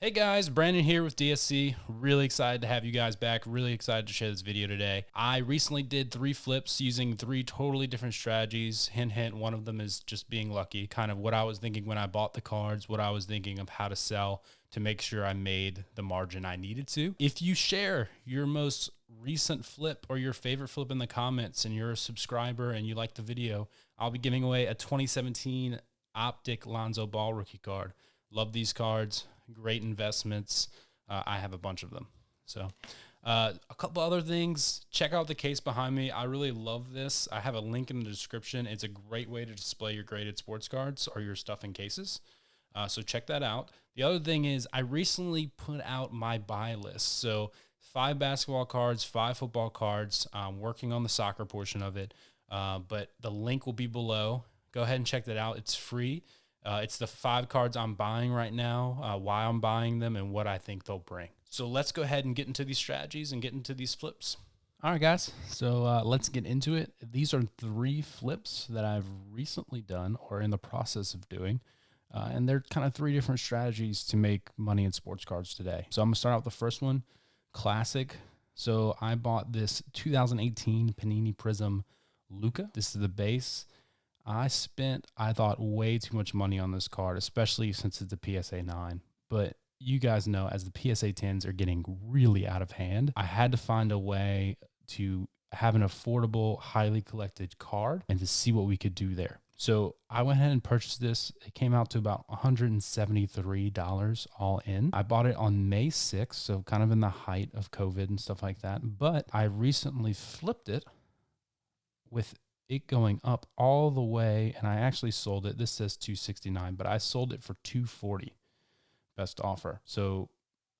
Hey guys, Brandon here with DSC. Really excited to have you guys back. Really excited to share this video today. I recently did 3 flips using 3 totally different strategies. Hint, hint, one of them is just being lucky. Kind of what I was thinking when I bought the cards, what I was thinking of how to sell to make sure I made the margin I needed to. If you share your most recent flip or your favorite flip in the comments and you're a subscriber and you like the video, I'll be giving away a 2017 Optic Lonzo Ball rookie card. Love these cards. Great investments. I have a bunch of them. So a couple other things. Check out the case behind me. I really love this. I have a link in the description. It's a great way to display your graded sports cards or your stuff in cases. So check that out. The other thing is I recently put out my buy list. So 5 basketball cards, 5 football cards. I'm working on the soccer portion of it. But the link will be below. Go ahead and check that out. It's free. It's the 5 cards I'm buying right now, why I'm buying them, and what I think they'll bring. So let's go ahead and get into these strategies and get into these flips. All right, guys. So let's get into it. These are 3 flips that I've recently done or in the process of doing. And they're kind of 3 different strategies to make money in sports cards today. So I'm going to start out with the first one, classic. So I bought this 2018 Panini Prizm Luka. This is the base. I spent, I thought, way too much money on this card, especially since it's a PSA 9. But you guys know, as the PSA 10s are getting really out of hand, I had to find a way to have an affordable, highly collected card and to see what we could do there. So I went ahead and purchased this. It came out to about $173 all in. I bought it on May 6th, so kind of in the height of COVID and stuff like that. But I recently flipped it with it going up all the way, and I actually sold it. This says $269, but I sold it for $240, best offer. So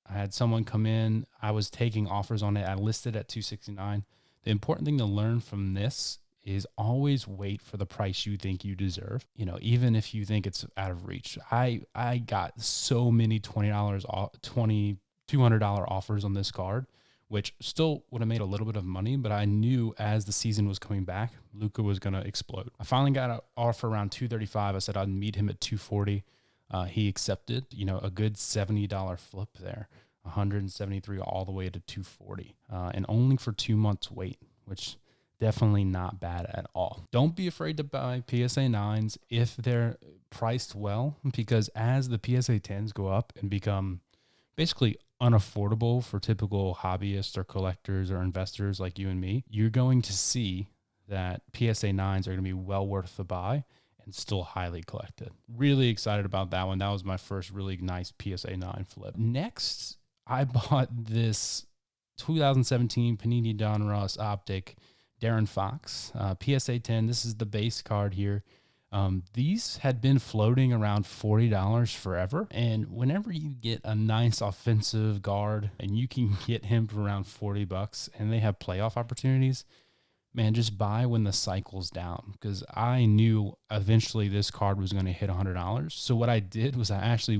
I had someone come in. I was taking offers on it. I listed at $269. The important thing to learn from this is always wait for the price you think you deserve. You know, even if you think it's out of reach. I got so many $200 offers on this card, which still would have made a little bit of money, but I knew as the season was coming back, Luka was going to explode. I finally got an offer around $235. I said I'd meet him at $240. He accepted, you know, a good $70 flip there, $173 all the way to $240, and only for 2 months wait, which definitely not bad at all. Don't be afraid to buy PSA 9s if they're priced well, because as the PSA 10s go up and become basically unaffordable for typical hobbyists or collectors or investors like you and me, you're going to see that PSA 9s are going to be well worth the buy and still highly collected. Really excited about that one. That was my first really nice PSA 9 flip. Next, I bought this 2017 Panini Donruss Optic De'Aaron Fox PSA 10. This is the base card here. These had been floating around $40 forever. And whenever you get a nice offensive guard and you can get him for around $40 and they have playoff opportunities, man, just buy when the cycle's down, because I knew eventually this card was going to hit $100. So what I did was I actually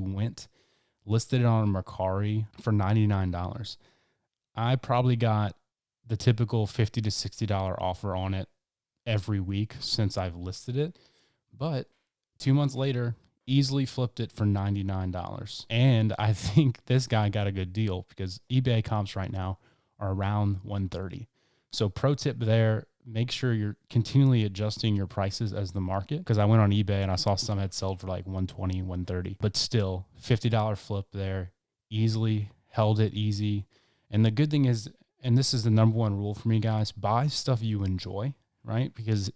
listed it on Mercari for $99. I probably got the typical $50 to $60 offer on it every week since I've listed it. But 2 months later, easily flipped it for $99. And I think this guy got a good deal because eBay comps right now are around $130. So pro tip there, make sure you're continually adjusting your prices as the market. Because I went on eBay and I saw some had sold for like $120, $130. But still, $50 flip there, easily held it easy. And the good thing is, and this is the number 1 rule for me, guys, buy stuff you enjoy, right? Because,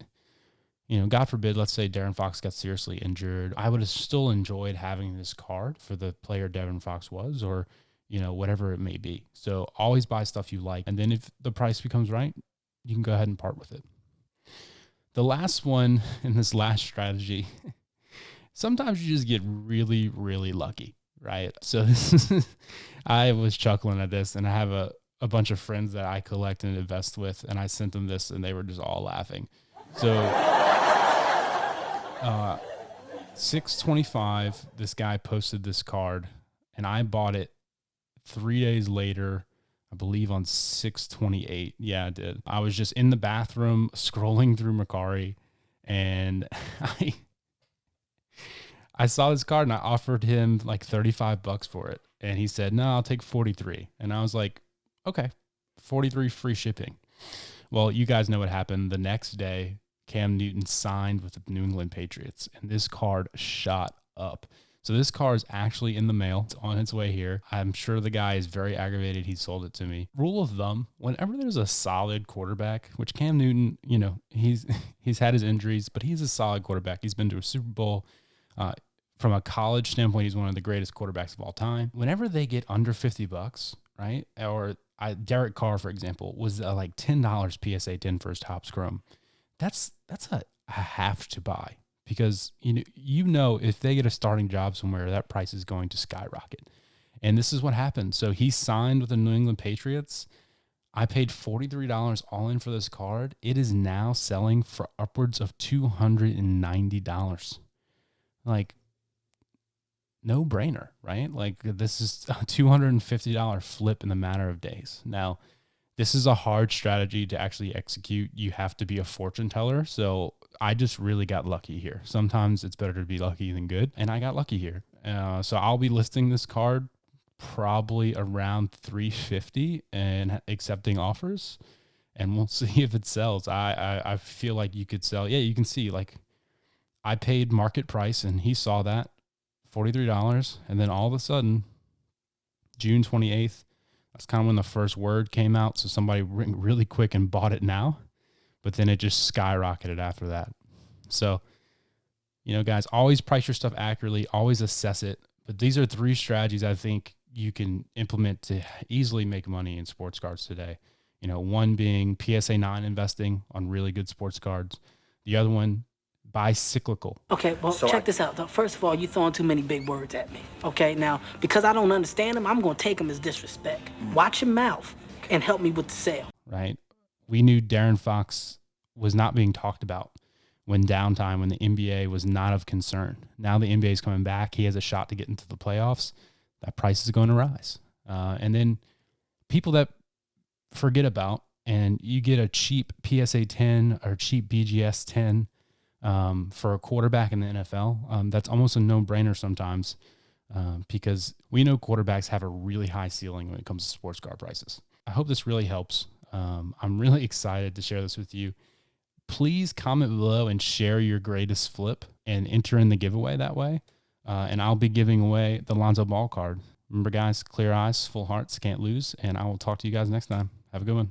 you know, God forbid, let's say De'Aaron Fox got seriously injured. I would have still enjoyed having this card for the player De'Aaron Fox was, or, you know, whatever it may be. So always buy stuff you like. And then if the price becomes right, you can go ahead and part with it. The last one in this last strategy, sometimes you just get really, really lucky, right? So I was chuckling at this, and I have a bunch of friends that I collect and invest with, and I sent them this and they were just all laughing. So 625, this guy posted this card and I bought it 3 days later, I believe on 628. Yeah, I did. I was just in the bathroom scrolling through Mercari and I saw this card and I offered him like $35 for it. And he said, no, I'll take 43. And I was like, okay, 43 free shipping. Well, you guys know what happened. The next day, Cam Newton signed with the New England Patriots, and this card shot up. So this car is actually in the mail. It's on its way here. I'm sure the guy is very aggravated. He sold it to me. Rule of thumb, whenever there's a solid quarterback, which Cam Newton, you know, he's had his injuries, but he's a solid quarterback. He's been to a Super Bowl. From a college standpoint, he's one of the greatest quarterbacks of all time. Whenever they get under $50, right? Or Derek Carr, for example, was like $10 PSA 10 for his Topps Chrome. That's a have to buy. Because you know if they get a starting job somewhere, that price is going to skyrocket. And this is what happened. So he signed with the New England Patriots. I paid $43 all in for this card. It is now selling for upwards of $290. Like, no brainer, right? Like, this is a $250 flip in the matter of days. Now, this is a hard strategy to actually execute. You have to be a fortune teller. So I just really got lucky here. Sometimes it's better to be lucky than good. And I got lucky here. So I'll be listing this card probably around $350 and accepting offers. And we'll see if it sells. I feel like you could sell. Yeah, you can see, like, I paid market price and he saw that, $43. And then all of a sudden, June 28th, that's kind of when the first word came out. So somebody really quick and bought it now, but then it just skyrocketed after that. So, guys, always price your stuff accurately, always assess it. But these are 3 strategies I think you can implement to easily make money in sports cards today. One being PSA 9 investing on really good sports cards. The other one, buy cyclical. Okay, well, check this out. First of all, you're throwing too many big words at me. Okay, now, because I don't understand them, I'm going to take them as disrespect. Watch your mouth and help me with the sale. Right? We knew De'Aaron Fox was not being talked about when the NBA was not of concern. Now the NBA is coming back. He has a shot to get into the playoffs. That price is going to rise. And then people that forget about, and you get a cheap PSA 10 or cheap BGS 10 for a quarterback in the NFL, that's almost a no-brainer sometimes because we know quarterbacks have a really high ceiling when it comes to sports card prices. I hope this really helps. I'm really excited to share this with you. Please comment below and share your greatest flip and enter in the giveaway that way. And I'll be giving away the Lonzo Ball card. Remember, guys, clear eyes, full hearts, can't lose. And I will talk to you guys next time. Have a good one.